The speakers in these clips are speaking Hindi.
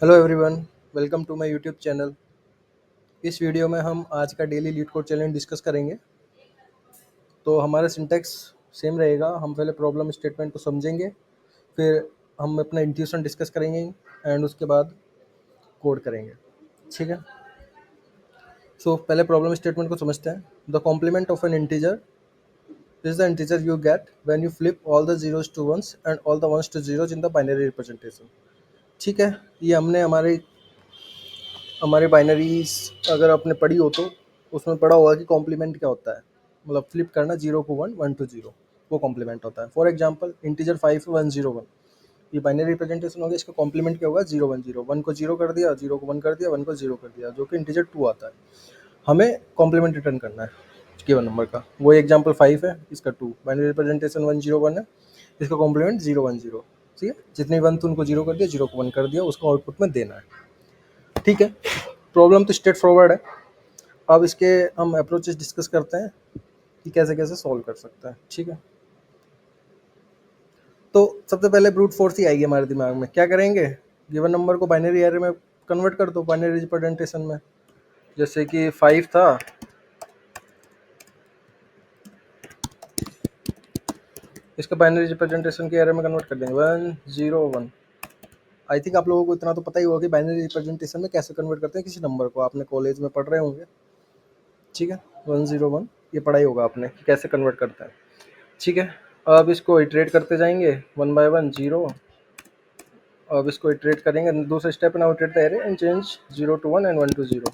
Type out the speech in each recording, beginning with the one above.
Hello everyone, welcome to my YouTube channel. इस वीडियो में हम आज का daily LeetCode challenge discuss करेंगे। तो हमारा सिंटैक्स सेम रहेगा। हम पहले प्रॉब्लम स्टेटमेंट को समझेंगे, फिर हम अपना इंट्यूशन डिस्कस करेंगे एंड उसके बाद कोड करेंगे। ठीक है। पहले प्रॉब्लम स्टेटमेंट को समझते हैं। The complement of an integer is the integer you get when you flip all the zeros to ones and all the ones to zeros in the binary representation. ठीक है। ये हमने हमारे हमारे बाइनरीज अगर आपने पढ़ी हो तो उसमें पढ़ा होगा कि कॉम्प्लीमेंट क्या होता है। मतलब फ्लिप करना 0 को 1, 1 टू 0, वो कॉम्प्लीमेंट होता है। फॉर एग्जांपल इंटीजर 5 1 0 1, ये बाइनरी रिप्रेजेंटेशन हो गया। इसका कॉम्प्लीमेंट क्या होगा? 0 1 0, 1 को 0 कर दिया, 0 को 1 कर दिया, 1 को 0 कर दिया, जो कि इंटीजर 2 आता है। हमें कॉम्प्लीमेंट रिटर्न करना है गिवन नंबर का। वो एग्जाम्पल 5 है, इसका 2। बाइनरी रिप्रेजेंटेशन 1 0 1 है, इसका कॉम्प्लीमेंट 0 1 0। ठीक है। जितने 1 थे उनको 0 कर दिया, 0 को 1 कर दिया, उसको आउटपुट में देना है। ठीक है। प्रॉब्लम तो स्ट्रेट फॉरवर्ड है। अब इसके हम अप्रोचेस डिस्कस करते हैं कि कैसे कैसे सॉल्व कर सकते हैं। ठीक है। तो सबसे पहले ब्रूट फोर्स ही आएगी हमारे दिमाग में। क्या करेंगे? गिवन नंबर को बाइनरी एरे में कन्वर्ट कर दो, बाइनरी रिप्रेजेंटेशन में। जैसे कि 5 था, इसका बाइनरी रिप्रेजेंटेशन के एरे में कन्वर्ट कर देंगे 1 0 1। आई थिंक आप लोगों को इतना तो पता ही होगा कि बाइनरी रिप्रेजेंटेशन में कैसे कन्वर्ट करते हैं किसी नंबर को। आपने कॉलेज में पढ़ रहे होंगे। ठीक है। 1 0 1 ये पढ़ाई होगा आपने कि कैसे कन्वर्ट करते हैं। ठीक है। अब इसको इटरेट करते जाएंगे 1 बाय 1 0। अब इसको इटरेट करेंगे। दूसरा स्टेप ना, iterate the array and change 0 to 1 and 1 to 0,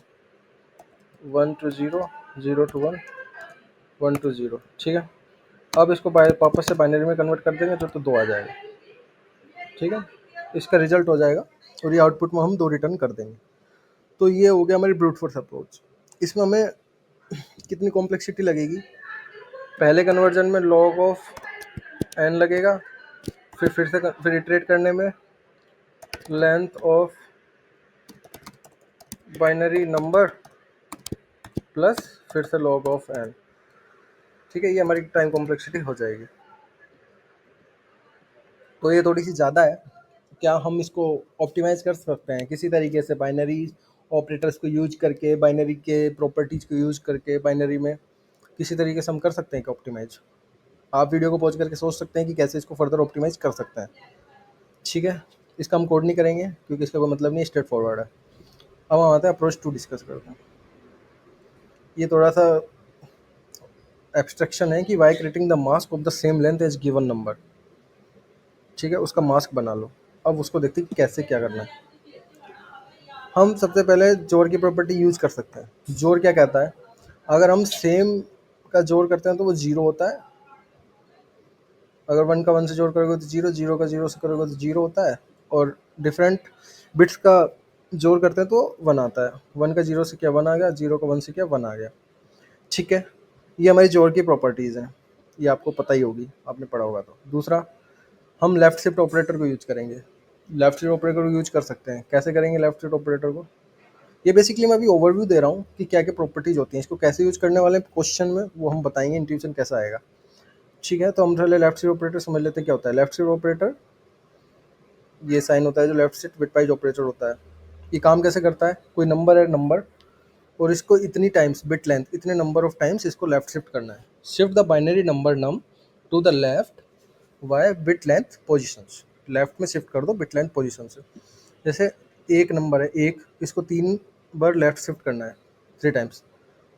1 to 0, 0 to 1, 1 to 0। ठीक है। अब इसको वापस से बाइनरी में कन्वर्ट कर देंगे तो 2 आ जाएगा। ठीक है। इसका रिजल्ट हो जाएगा और ये आउटपुट में हम 2 रिटर्न कर देंगे। तो ये हो गया हमारी ब्रूट फोर्स अप्रोच। इसमें हमें कितनी कॉम्प्लेक्सिटी लगेगी? पहले कन्वर्जन में log ऑफ n लगेगा, फिर इटरेट करने में length of binary number plus फिर से log ऑफ n। ठीक है। ये हमारी टाइम कॉम्प्लेक्सिटी हो जाएगी। तो ये थोड़ी सी ज़्यादा है। क्या हम इसको ऑप्टिमाइज़ कर सकते हैं किसी तरीके से? बाइनरी ऑपरेटर्स को यूज करके, बाइनरी के प्रॉपर्टीज़ को यूज करके बाइनरी में किसी तरीके से हम कर सकते हैं कि ऑप्टिमाइज। आप वीडियो को पॉज करके सोच सकते हैं कि कैसे इसको फर्दर ऑप्टिमाइज कर सकते हैं। ठीक है। इसका हम कोड नहीं करेंगे क्योंकि इसका कोई मतलब नहीं, स्ट्रेट फॉरवर्ड है। अब हम आते हैं अप्रोच टू डिस्कस करते हैं। ये थोड़ा सा एब्स्ट्रक्शन है कि by creating the mask of the same length as given number. ठीक है। उसका मास्क बना लो। अब उसको देखते हैं कि कैसे क्या करना है। हम सबसे पहले जोड़ की प्रॉपर्टी यूज कर सकते हैं। जोड़ क्या कहता है? अगर हम सेम का जोड़ करते हैं तो वो 0 होता है। अगर 1 का 1 से जोड़ करोगे तो 0, 0 का 0 से करोगे तो 0 होता है। और डिफरेंट बिट्स का जोड़ करते हैं तो 1 आता है। 1 का 0 से क्या 1 आ गया, 0 का 1 से क्या 1 आ गया। ठीक है। ये हमारी जोड़ की प्रॉपर्टीज़ हैं। ये आपको पता ही होगी, आपने पढ़ा होगा। तो दूसरा, हम लेफ्ट शिफ्ट ऑपरेटर को यूज करेंगे। लेफ्ट शिफ्ट ऑपरेटर को यूज कर सकते हैं। कैसे करेंगे लेफ्ट शिफ्ट ऑपरेटर को? ये बेसिकली मैं अभी ओवरव्यू दे रहा हूँ कि क्या क्या प्रॉपर्टीज होती हैं। इसको कैसे यूज करने वाले क्वेश्चन में वो हम बताएंगे, इंट्यूशन कैसा आएगा। ठीक है। तो हम पहले लेफ्ट शिफ्ट ऑपरेटर समझ लेते हैं क्या होता है। लेफ्ट शिफ्ट ऑपरेटर ये साइन होता है जो लेफ्ट शिफ्ट बिटवाइज ऑपरेटर होता है। ये काम कैसे करता है? कोई नंबर है, नंबर, और इसको इतनी टाइम्स बिट लेंथ, इतने नंबर ऑफ टाइम्स इसको लेफ्ट शिफ्ट करना है। Shift the binary number num to the left by bit length positions. Left में शिफ्ट कर दो बिट लेंथ पोजिशन से। जैसे एक नंबर है 1, इसको 3 बार लेफ्ट शिफ्ट करना है, 3 टाइम्स।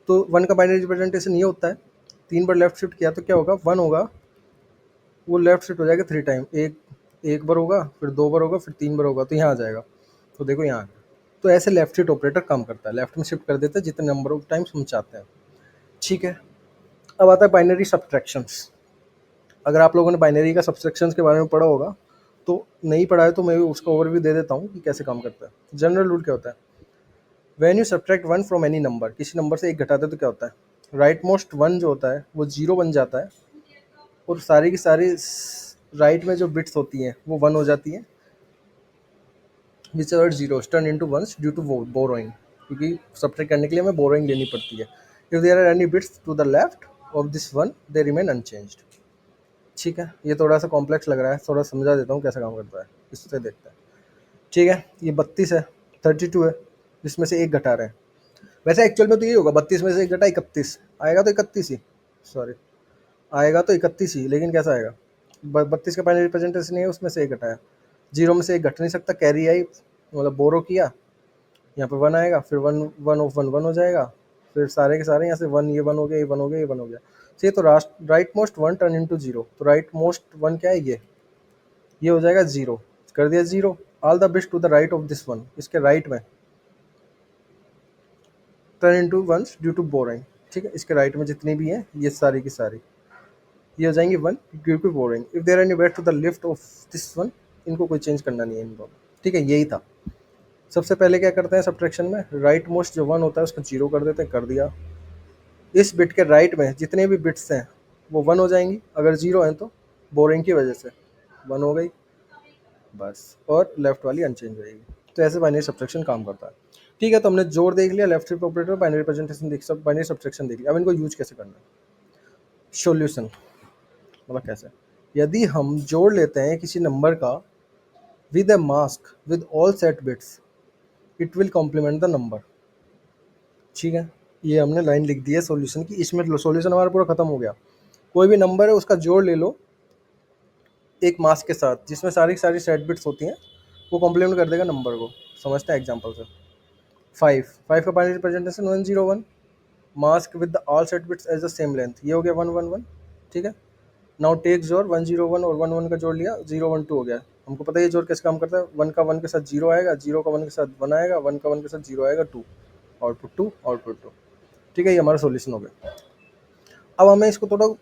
तो 1 का बाइनरी रिप्रेजेंटेशन ये होता है। 3 बार लेफ्ट शिफ्ट किया तो क्या होगा? 1 होगा, वो लेफ्ट शिफ्ट हो जाएगा 3 टाइम। एक बार होगा, फिर 2 बार होगा, फिर 3 बार होगा, तो यहाँ आ जाएगा। तो देखो यहाँ आ गया। तो ऐसे लेफ्ट शिफ्ट ऑपरेटर काम करता है, लेफ्ट में शिफ्ट कर देता है जितने नंबर ऑफ टाइम्स हम चाहते हैं। ठीक है। अब आता है बाइनरी सब्ट्रैक्शंस। अगर आप लोगों ने बाइनरी का सब्ट्रैक्शंस के बारे में पढ़ा होगा, तो नहीं पढ़ा है तो मैं उसका ओवरव्यू दे देता हूँ कि कैसे काम करता है। जनरल रूल क्या होता है? When you subtract 1 from any number, किसी नंबर से 1 घटाते तो क्या होता है? राइट मोस्ट 1 जो होता है वो 0 बन जाता है, और सारी की सारी राइट में जो बिट्स होती हैं वो 1 हो जाती हैं। Which are zeros turn into ones due to borrowing, क्योंकि सब्ट्रैक्ट करने के लिए हमें बोरोइंग लेनी पड़ती है। If there are any bits to the left of this 1 they remain unchanged. ठीक है। ये थोड़ा सा कॉम्प्लेक्स लग रहा है, थोड़ा समझा देता हूँ कैसे काम करता है, इससे देखते हैं। ठीक है, ये 32 है, 32 है, जिसमें से एक घटा रहे हैं। वैसे एक्चुअल में तो ये होगा 32 में से एक घटा 31, आएगा तो 31 ही, सॉरी, आएगा तो 31 ही, लेकिन कैसा आएगा, 32 का पहले रिप्रेजेंटेशन नहीं है, उसमें से एक घटाया, जीरो में से एक घट नहीं सकता, कैरी आई मतलब बोरो किया, यहाँ पे वन आएगा, फिर one one of one one हो जाएगा, फिर सारे के सारे यहाँ से वन, ये वन हो गया, ये वन हो गया, ये वन हो गया। सही, तो right most one turn into zero, तो राइट मोस्ट वन क्या है, ये हो जाएगा जीरो, कर दिया zero. All the bits to the right of this one, इसके राइट में turn into ones due to boring, ठीक है, इसके राइट में जितनी भी हैं ये सारी की सारी ये हो जाएंगी one due to boring. If there any wait to the left of this one, इनको कोई चेंज करना नहीं है इनको, ठीक है, यही था। सबसे पहले क्या करते हैं सब्ट्रैक्शन में, राइट मोस्ट जो वन होता है उसको जीरो कर देते हैं, कर दिया। इस बिट के राइट में जितने भी बिट्स हैं वो वन हो जाएंगी, अगर जीरो हैं तो बोरिंग की वजह से वन हो गई बस, और लेफ्ट वाली अनचेंज रहेगी। तो ऐसे बाइनरी सब्ट्रैक्शन काम करता है। ठीक है, तो हमने जोड़ देख लिया, left shift operator, binary representation देख, सब बाइनरी सब्ट्रैक्शन देख लिया। अब इनको यूज कैसे करना है, सॉल्यूशन मतलब कैसे, यदि हम जोड़ लेते हैं किसी नंबर का with a mask with all set bits, it will complement the number. ठीक है, ये हमने लाइन लिख दी है सॉल्यूशन की, इसमें सॉल्यूशन हमारा पूरा खत्म हो गया। कोई भी नंबर है उसका जोड़ ले लो एक मास्क के साथ जिसमें सारी की सारी सेट बिट्स होती हैं, वो कॉम्प्लीमेंट कर देगा नंबर को। समझते हैं एग्जाम्पल से, फाइव, फाइव का binary representation 101, mask with the all set bits as the same length, ये हो गया 111। ठीक है, नाउ टेक जोर 101 और 11 का जोड़ लिया, 012 हो गया। हमको पता है ये जोड़ कैसे काम करता है, वन का वन के साथ जीरो आएगा, जीरो का वन के साथ वन आएगा, वन का वन के साथ जीरो आएगा, two, output two, output two. ठीक है, ये हमारा सॉल्यूशन हो गया। अब हमें इसको थोड़ा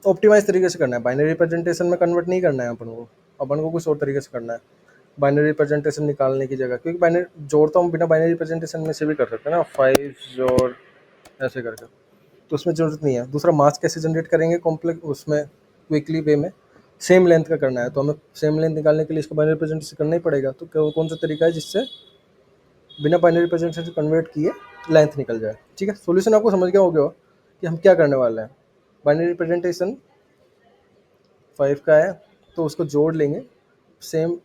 ऑप्टिमाइज तरीके से करना है, बाइनरी रिप्रेजेंटेशन में कन्वर्ट नहीं करना है अपन को कुछ और तरीके से करना है बाइनरी रिप्रेजेंटेशन निकालने की जगह, क्योंकि बाइनरी जोड़ तो हम बिना बाइनरी रिप्रेजेंटेशन में से भी कर सकते हैं ना, 5 जोड़ ऐसे करके, तो उसमें ज़रूरत नहीं है। दूसरा मास कैसे जनरेट करेंगे कॉम्प्लेक्स उसमें क्विकली वे में, सेम लेंथ का करना है, तो हमें सेम लेंथ निकालने के लिए इसको बाइनरी रिप्रेजेंटेशन करना ही पड़ेगा। तो कौन सा तरीका है जिससे बिना बाइनरी रिप्रेजेंटेशन कन्वर्ट किए लेंथ निकल जाए। ठीक है, सॉल्यूशन आपको समझ गया हो गया कि हम क्या करने वाले हैं। बाइनरी रिप्रेजेंटेशन 5 का है तो उसको जोड़ लेंगे सेम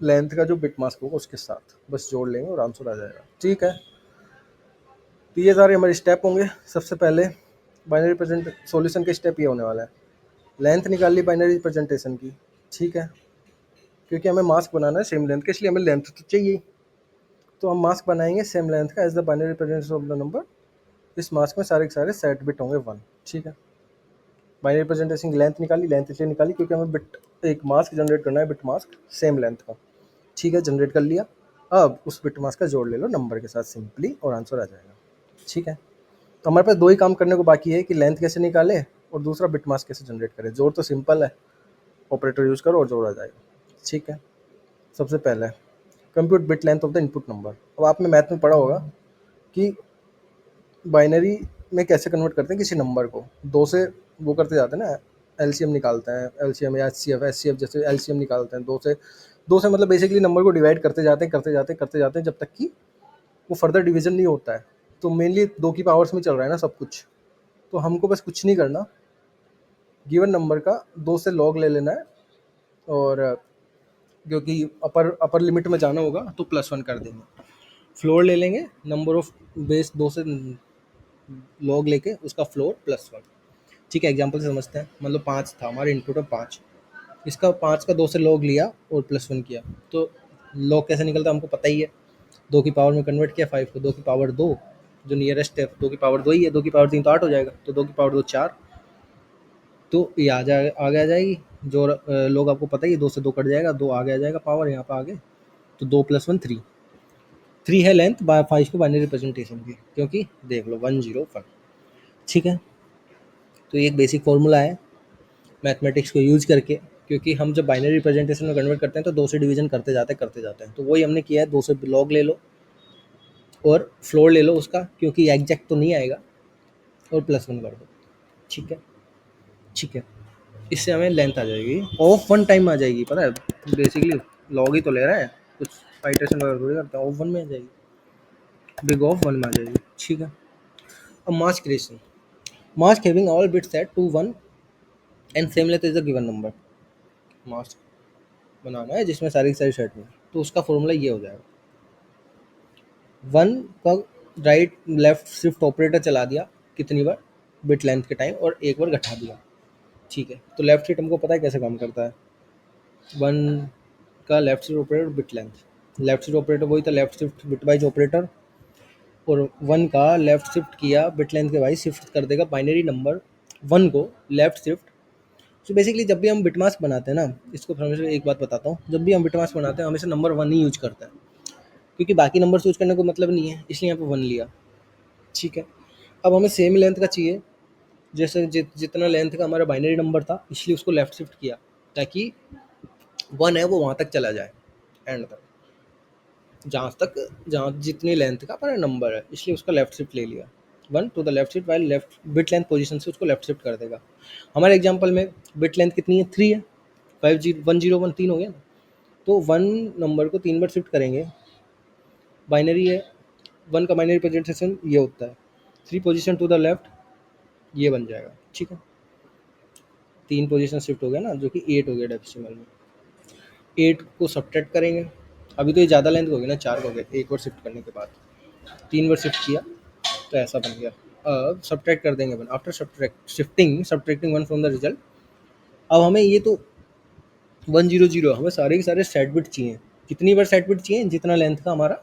लेंथ का जो बिट मास्क होगा उसके साथ, बस जोड़ लेंगे और आंसर आ जाएगा। ठीक है, तो ये सारे हमारे स्टेप होंगे। सबसे पहले बाइनरी रिप्रेजेंट सॉल्यूशन के स्टेप ये होने वाला है, लेंथ निकाल ली बाइनरी रिप्रेजेंटेशन की। ठीक है, क्योंकि हमें मास्क बनाना है सेम लेंथ का, इसलिए हमें लेंथ तो चाहिए, तो हम मास्क बनाएंगे सेम लेंथ का as the binary representation of the number. इस मास्क में सारे के सारे सेट बिट होंगे वन। ठीक है, बाइनरी रिप्रेजेंटेशन की लेंथ निकाली, लेंथ इसलिए निकाली क्योंकि हमें बिट एक मास्क जनरेट करना है, बिट मास्क सेम लेंथ का। ठीक है, जनरेट कर लिया। अब उस बिट मास्क का जोड़ ले लो नंबर के साथ सिंपली और आंसर आ जाएगा। ठीक है, तो हमारे पास दो ही काम करने को बाकी है कि लेंथ कैसे निकाले और दूसरा बिट मास्क कैसे जनरेट करें। जोड़ तो सिंपल है, ऑपरेटर यूज़ करो और जोड़ आ जाएगा। ठीक है, सबसे पहले compute bit length of the input number. अब आपने मैथ में पढ़ा होगा कि बाइनरी में कैसे कन्वर्ट करते हैं किसी नंबर को, दो से वो करते जाते हैं ना, एलसीएम निकालते हैं, एलसीएम या एचसीएफ जैसे एलसीएम निकालते हैं, दो से मतलब बेसिकली नंबर को डिवाइड करते जाते हैं जब तक कि वो फर्दर डिवीजन नहीं होता है। तो मेनली दो की पावर्स में चल रहा है ना सब कुछ, तो हमको बस कुछ नहीं करना, गिवन नंबर का दो से लॉग ले लेना है, और क्योंकि अपर अपर लिमिट में जाना होगा तो +1 कर देंगे। फ्लोर ले लेंगे, नंबर ऑफ बेस दो से लॉग लेके उसका फ्लोर +1। ठीक है, एग्जांपल से समझते हैं, मतलब 5 था हमारे इनपुट में 5, इसका 5 का दो से लॉग लिया और +1 किया, तो लॉग कैसे निकलता है हमको पता ही है, दो की पावर में कन्वर्ट किया 5 को, दो की पावर दो, जो नियरेस्ट है दो की पावर दो ही है, दो की पावर 3 तो 8 हो जाएगा, तो दो की पावर दो 4, तो ये आगे आ जाएगी। जो लोग आपको पता ही है, दो से दो कट जाएगा, दो आगे आ जाएगा पावर यहाँ पे आगे, तो 2 + 1 3, 3 है लेंथ बाय 5 को बाइनरी रिप्रेजेंटेशन की, क्योंकि देख लो 101। ठीक है, तो ये एक बेसिक फॉर्मूला है मैथमेटिक्स को यूज करके, क्योंकि हम जब बाइनरी रिप्रेजेंटेशन में कन्वर्ट करते हैं तो दो से डिवीजन करते जाते हैं, तो वही हमने किया है, दो से लॉग ले लो और फ्लोर ले लो उसका, क्योंकि एग्जैक्ट तो नहीं आएगा, और +1 कर दो। ठीक है, ठीक है, इससे हमें लेंथ आ जाएगी, ऑफ वन टाइम आ जाएगी, पता है बेसिकली लॉग ही तो ले रहा है, कुछ फाइट्रेशन वगैरह थोड़ी करता है, ऑफ वन में आ जाएगी, बिग ऑफ वन में आ जाएगी। ठीक है, अब mask creation, mask having all bits set to 1 and same length is the given number. Mask बनाना है जिसमें सारी की सारी सेट में, तो उसका फॉर्मूला ये हो जाएगा, 1 का राइट लेफ्ट शिफ्ट ऑपरेटर चला दिया कितनी बार, बिट लेंथ के टाइम, और एक बार घटा दिया। ठीक है, तो लेफ्ट शिफ्ट हमको पता है कैसे काम करता है, 1 का left shift operator bit length, left shift operator वही था left shift bit wise operator, और 1 का लेफ्ट शिफ्ट किया बिट लेंथ के वाइज शिफ्ट कर देगा बाइनरी नंबर 1 को लेफ्ट शिफ्ट। तो बेसिकली जब भी हम बिट मास्क बनाते हैं ना, इसको हमेशा एक बात बताता हूँ, जब भी हम बिट मास्क बनाते हैं हमेशा नंबर 1 ही यूज करते हैं, क्योंकि बाकी नंबर यूज करने को मतलब नहीं है, इसलिए यहाँ पे 1 लिया। ठीक है, अब हमें सेम लेंथ का चाहिए, जैसे जितना लेंथ का हमारा बाइनरी नंबर था, इसलिए उसको लेफ्ट शिफ्ट किया ताकि 1 है वो वहाँ तक चला जाए, एंड तक, जहाँ जितनी लेंथ का हमारा नंबर है, इसलिए उसका लेफ्ट शिफ्ट ले लिया, 1 to the left shift, while left bit length position से उसको लेफ्ट शिफ्ट कर देगा। हमारे एग्जांपल में बिट लेंथ कितनी है, 3 है, 101 3 हो गया ना, तो 1 नंबर को 3 बार शिफ्ट करेंगे, बाइनरी है, 1 का बाइनरी प्रेजेंटेशन ये होता है 3 पोजीशन टू द लेफ्ट, ये बन जाएगा। ठीक है, 3 पोजीशन शिफ्ट हो गया ना, जो कि 8 हो गया डेसिमल में, 8 को सब्ट्रैक्ट करेंगे, अभी तो ये ज़्यादा लेंथ हो गई ना, 4 हो गए, एक बार शिफ्ट करने के बाद 3 बार शिफ्ट किया तो ऐसा बन गया। अब सब्ट्रैक्ट कर देंगे 1 after subtracting 1 from the result. अब हमें ये तो 100 हमें सारे के सारे सेट बिट चाहिए, कितनी बार सेट बिट चाहिए, जितना लेंथ का हमारा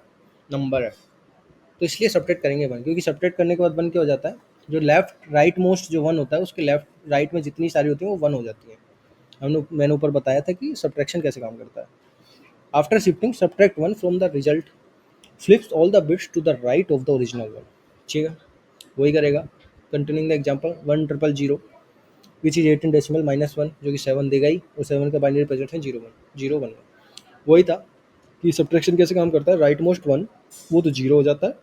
नंबर है, तो इसलिए सब्ट्रैक्ट करेंगे 1, क्योंकि सब्ट्रैक्ट करने के बाद 1 क्या हो जाता है, जो लेफ्ट राइट मोस्ट जो 1 होता है उसके लेफ्ट राइट में जितनी सारी होती है वो 1 हो जाती है। मैंने ऊपर बताया था कि सब्ट्रैक्शन कैसे काम करता है। After shifting subtract 1 from the result, flips all the bits to the right of the original one. ठीक है, वही करेगा। Continuing the example 1000 which is 18 decimal minus 1, जो कि 7 देगा ही, और 7 का बाइनरी प्रेजेंट है 0 1 वही था कि सब्ट्रैक्शन कैसे काम करता है, राइट मोस्ट 1 वो तो 0 हो जाता है,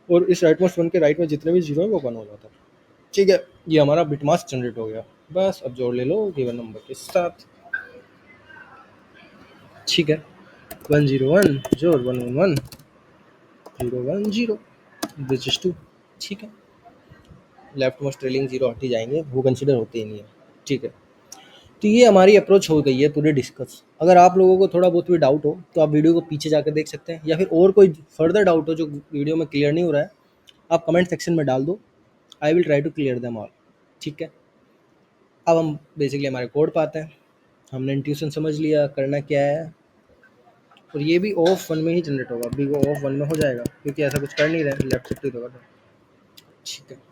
और इस राइट मोस्ट 1 के राइट में जितने भी 0 है वो 1 हो जाता है। ठीक है, ये हमारा बिट मास्क जनरेट हो गया, बस अब जोड़ ले लो गिवन नंबर के साथ। ठीक है, 101 जोड़ 111 010 विच इज 2। ठीक है, लेफ्ट मोस्ट ट्रेलिंग 0 हट ही जाएंगे, वो कंसिडर होते ही नहीं है। ठीक है, तो ये हमारी अप्रोच हो गई है पूरी डिस्कस। अगर आप लोगों को थोड़ा बहुत भी डाउट हो तो आप वीडियो को पीछे जाकर देख सकते हैं, या फिर और कोई फर्दर डाउट हो जो वीडियो में क्लियर नहीं हो रहा है, आप कमेंट सेक्शन में डाल दो, I will try to clear them all. ठीक है, अब हम बेसिकली हमारे कोड पे आते हैं। हमने इंट्यूशन समझ लिया करना क्या है, और ये भी ऑफ 1 में ही जनरेट होगा, अभी वो ऑफ 1 में हो जाएगा क्योंकि ऐसा कुछ कर नहीं रहे, लेफ्ट शिफ्ट ही तो कर रहे हैं। ठीक है,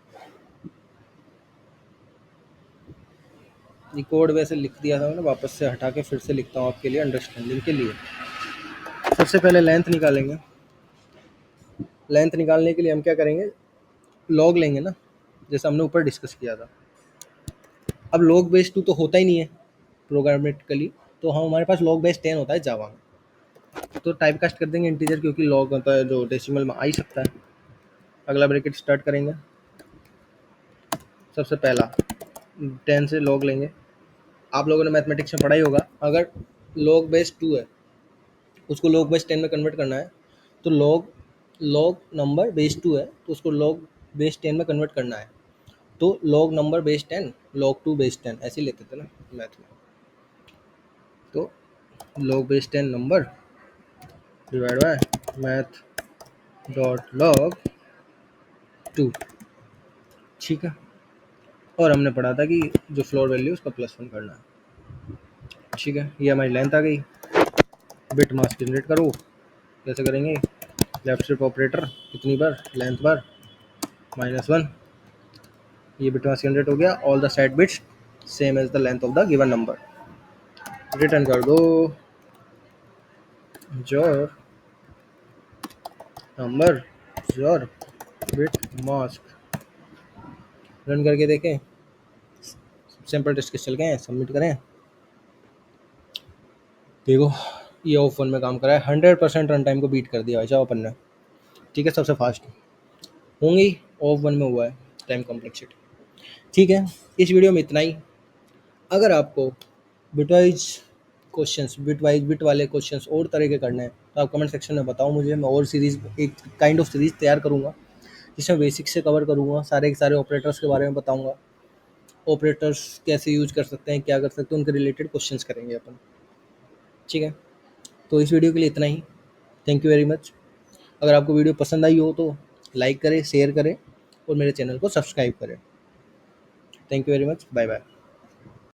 ये कोड वैसे लिख दिया था मैंने, वापस से हटा के फिर से लिखता हूँ आपके लिए अंडरस्टैंडिंग के लिए। सबसे पहले लेंथ निकालेंगे। लेंथ निकालने के लिए हम क्या करेंगे, लॉग लेंगे ना, जैसे हमने ऊपर डिस्कस किया था। अब लॉग बेस 2 तो होता ही नहीं है प्रोग्रामेटिकली, तो हम हमारे पास लॉग बेस 10 होता है जावा में, तो टाइप कास्ट कर देंगे इंटीजर, क्योंकि लॉग होता है जो डेसिमल में आ ही सकता है। अगला ब्रैकेट स्टार्ट करेंगे, सबसे पहला 10 से लॉग लेंगे। आप लोगों ने मैथमेटिक्स में पढ़ा ही होगा, अगर लॉग बेस 2 है उसको लॉग बेस 10 में कन्वर्ट करना है, तो लॉग लॉग नंबर बेस 2 है तो उसको लॉग बेस 10 में कन्वर्ट करना है, तो log number base 10 log 2 base 10 ऐसे ही लेते थे ना मैथ में। तो log base 10 number divide by math dot log 2। ठीक है, और हमने पढ़ा था कि जो फ्लोर वैल्यू उसका +1 करना है। ठीक है, ये हमारी लेंथ आ गई। बिट मास्क जनरेट करो, कैसे करेंगे, लेफ्ट शिफ्ट ऑपरेटर कितनी बार, लेंथ बार -1, ये बिट मास्क जनरेट हो गया। All the set bits same as the length of the given number, return कर दो XOR number your bit mask. Run करके देखें, सैंपल टेस्ट केस चल गए हैं, सबमिट करें। देखो ये ऑफ 1 में काम करा है, 100% रन टाइम को बीट कर दिया भाई साहब अपन ने। ठीक है, सबसे फास्ट होंगी ऑफ 1 में हुआ है टाइम कॉम्प्लेक्सिटी। ठीक है, इस वीडियो में इतना ही। अगर आपको बिटवाइज क्वेश्चंस, बिट वाले क्वेश्चंस और तरह के करने हैं तो आप कमेंट सेक्शन में बताओ मुझे, मैं और सीरीज़, एक काइंड ऑफ सीरीज़ तैयार करूँगा जिसमें बेसिक से कवर करूँगा, सारे के सारे ऑपरेटर्स के बारे में बताऊँगा, ऑपरेटर्स कैसे यूज कर सकते हैं, क्या कर सकते हैं, उनके रिलेटेड क्वेश्चंस करेंगे अपन। ठीक है, तो इस वीडियो के लिए इतना ही। Thank you very much. अगर आपको वीडियो पसंद आई हो तो लाइक करें, शेयर करें और मेरे चैनल को सब्सक्राइब करें। Thank you very much, bye bye.